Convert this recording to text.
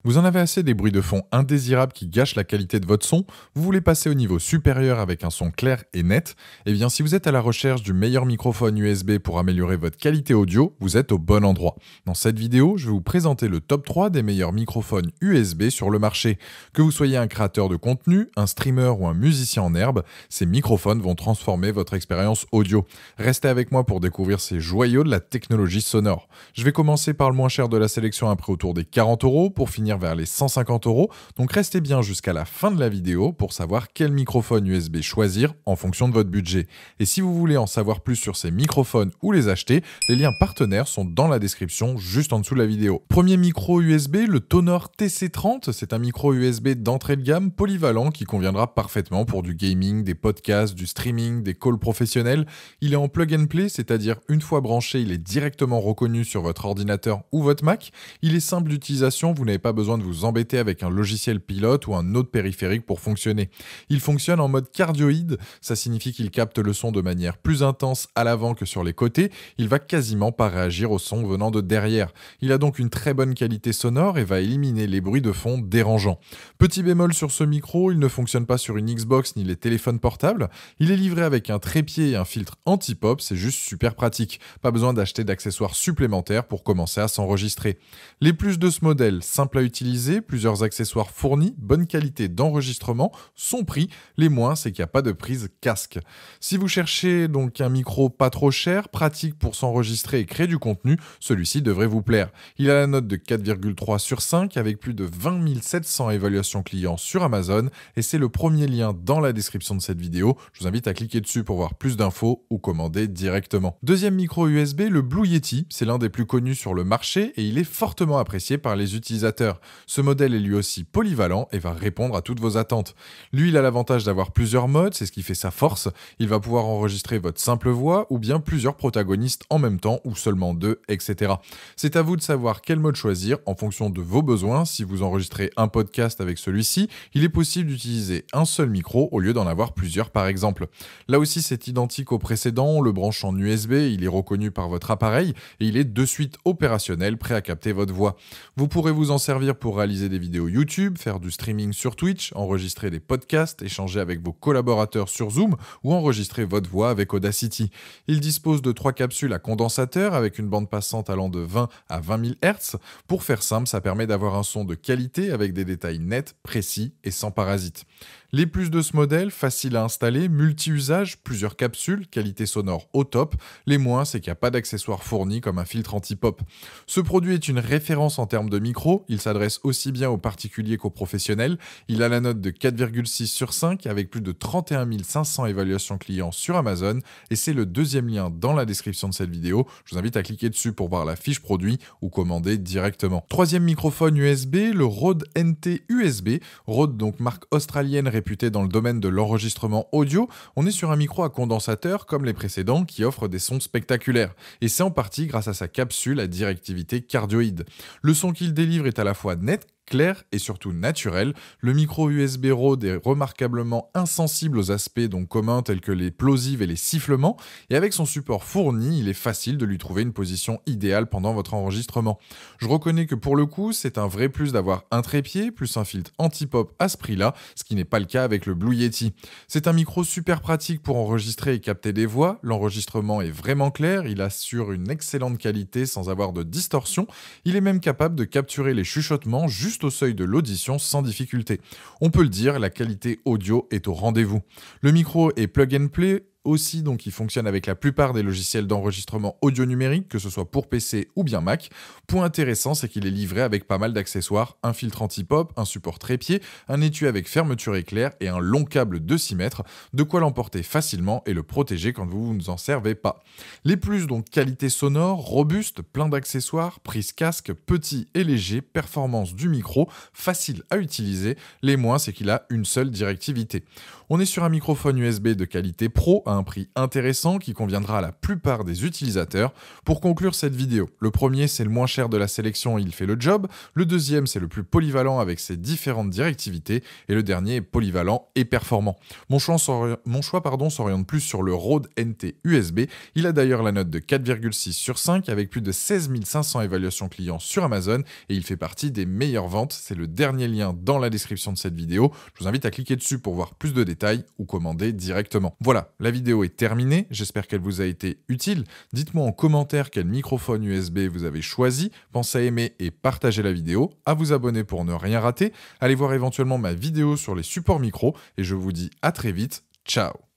Vous en avez assez des bruits de fond indésirables qui gâchent la qualité de votre son? Vous voulez passer au niveau supérieur avec un son clair et net? Eh bien, si vous êtes à la recherche du meilleur microphone USB pour améliorer votre qualité audio, vous êtes au bon endroit. Dans cette vidéo, je vais vous présenter le top 3 des meilleurs microphones USB sur le marché. Que vous soyez un créateur de contenu, un streamer ou un musicien en herbe, ces microphones vont transformer votre expérience audio. Restez avec moi pour découvrir ces joyaux de la technologie sonore. Je vais commencer par le moins cher de la sélection à prix autour des 40 euros pour finir vers les 150 euros. Donc restez bien jusqu'à la fin de la vidéo pour savoir quel microphone USB choisir en fonction de votre budget. Et si vous voulez en savoir plus sur ces microphones ou les acheter, les liens partenaires sont dans la description juste en dessous de la vidéo. Premier micro USB, le Tonor TC30. C'est un micro USB d'entrée de gamme polyvalent qui conviendra parfaitement pour du gaming, des podcasts, du streaming, des calls professionnels. Il est en plug and play, c'est-à-dire une fois branché, il est directement reconnu sur votre ordinateur ou votre Mac. Il est simple d'utilisation, vous n'avez pas besoin de vous embêter avec un logiciel pilote ou un autre périphérique pour fonctionner. Il fonctionne en mode cardioïde, ça signifie qu'il capte le son de manière plus intense à l'avant que sur les côtés, il va quasiment pas réagir au son venant de derrière. Il a donc une très bonne qualité sonore et va éliminer les bruits de fond dérangeants. Petit bémol sur ce micro, il ne fonctionne pas sur une Xbox ni les téléphones portables, il est livré avec un trépied et un filtre anti-pop, c'est juste super pratique. Pas besoin d'acheter d'accessoires supplémentaires pour commencer à s'enregistrer. Les plus de ce modèle, simple à utiliser, plusieurs accessoires fournis, bonne qualité d'enregistrement, son prix, les moins c'est qu'il n'y a pas de prise casque. Si vous cherchez donc un micro pas trop cher, pratique pour s'enregistrer et créer du contenu, celui-ci devrait vous plaire. Il a la note de 4,3 sur 5 avec plus de 20 700 évaluations clients sur Amazon et c'est le premier lien dans la description de cette vidéo. Je vous invite à cliquer dessus pour voir plus d'infos ou commander directement. Deuxième micro USB, le Blue Yeti. C'est l'un des plus connus sur le marché et il est fortement apprécié par les utilisateurs. Ce modèle est lui aussi polyvalent et va répondre à toutes vos attentes. Lui, il a l'avantage d'avoir plusieurs modes, c'est ce qui fait sa force. Il va pouvoir enregistrer votre simple voix ou bien plusieurs protagonistes en même temps ou seulement deux, etc. C'est à vous de savoir quel mode choisir en fonction de vos besoins. Si vous enregistrez un podcast avec celui-ci, il est possible d'utiliser un seul micro au lieu d'en avoir plusieurs par exemple. Là aussi, c'est identique au précédent, on le branche en USB, il est reconnu par votre appareil et il est de suite opérationnel, prêt à capter votre voix. Vous pourrez vous en servir pour réaliser des vidéos YouTube, faire du streaming sur Twitch, enregistrer des podcasts, échanger avec vos collaborateurs sur Zoom ou enregistrer votre voix avec Audacity. Il dispose de 3 capsules à condensateur avec une bande passante allant de 20 à 20 000 Hz. Pour faire simple, ça permet d'avoir un son de qualité avec des détails nets, précis et sans parasites. Les plus de ce modèle, facile à installer, multi-usage, plusieurs capsules, qualité sonore au top. Les moins, c'est qu'il n'y a pas d'accessoires fournis comme un filtre anti-pop. Ce produit est une référence en termes de micro, il s'adresse aussi bien aux particuliers qu'aux professionnels. Il a la note de 4,6 sur 5 avec plus de 31 500 évaluations clients sur Amazon et c'est le deuxième lien dans la description de cette vidéo. Je vous invite à cliquer dessus pour voir la fiche produit ou commander directement. Troisième microphone USB, le Rode NT USB. Rode, donc marque australienne réputée dans le domaine de l'enregistrement audio. On est sur un micro à condensateur comme les précédents qui offre des sons spectaculaires. Et c'est en partie grâce à sa capsule à directivité cardioïde. Le son qu'il délivre est à la fois net, clair et surtout naturel. Le micro USB Rode est remarquablement insensible aux aspects donc communs tels que les plosives et les sifflements et avec son support fourni, il est facile de lui trouver une position idéale pendant votre enregistrement. Je reconnais que pour le coup, c'est un vrai plus d'avoir un trépied plus un filtre anti-pop à ce prix-là, ce qui n'est pas le cas avec le Blue Yeti. C'est un micro super pratique pour enregistrer et capter des voix, l'enregistrement est vraiment clair, il assure une excellente qualité sans avoir de distorsion, il est même capable de capturer les chuchotements juste au seuil de l'audition sans difficulté. On peut le dire, la qualité audio est au rendez-vous. Le micro est plug and play aussi, donc il fonctionne avec la plupart des logiciels d'enregistrement audio numérique, que ce soit pour PC ou bien Mac. Point intéressant, c'est qu'il est livré avec pas mal d'accessoires, un filtre anti-pop, un support trépied, un étui avec fermeture éclair et un long câble de 6 mètres, de quoi l'emporter facilement et le protéger quand vous ne vous en servez pas. Les plus, donc qualité sonore, robuste, plein d'accessoires, prise casque, petit et léger, performance du micro, facile à utiliser. Les moins, c'est qu'il a une seule directivité. On est sur un microphone USB de qualité pro, à un prix intéressant qui conviendra à la plupart des utilisateurs. Pour conclure cette vidéo, le premier c'est le moins cher de la sélection et il fait le job, le deuxième c'est le plus polyvalent avec ses différentes directivités et le dernier est polyvalent et performant. Mon choix s'oriente plus sur le Rode NT USB, il a d'ailleurs la note de 4,6 sur 5 avec plus de 16 500 évaluations clients sur Amazon et il fait partie des meilleures ventes, c'est le dernier lien dans la description de cette vidéo, je vous invite à cliquer dessus pour voir plus de détails ou commander directement. Voilà, la vidéo est terminée, j'espère qu'elle vous a été utile, dites-moi en commentaire quel microphone USB vous avez choisi, pensez à aimer et partager la vidéo, à vous abonner pour ne rien rater, allez voir éventuellement ma vidéo sur les supports micro et je vous dis à très vite, ciao.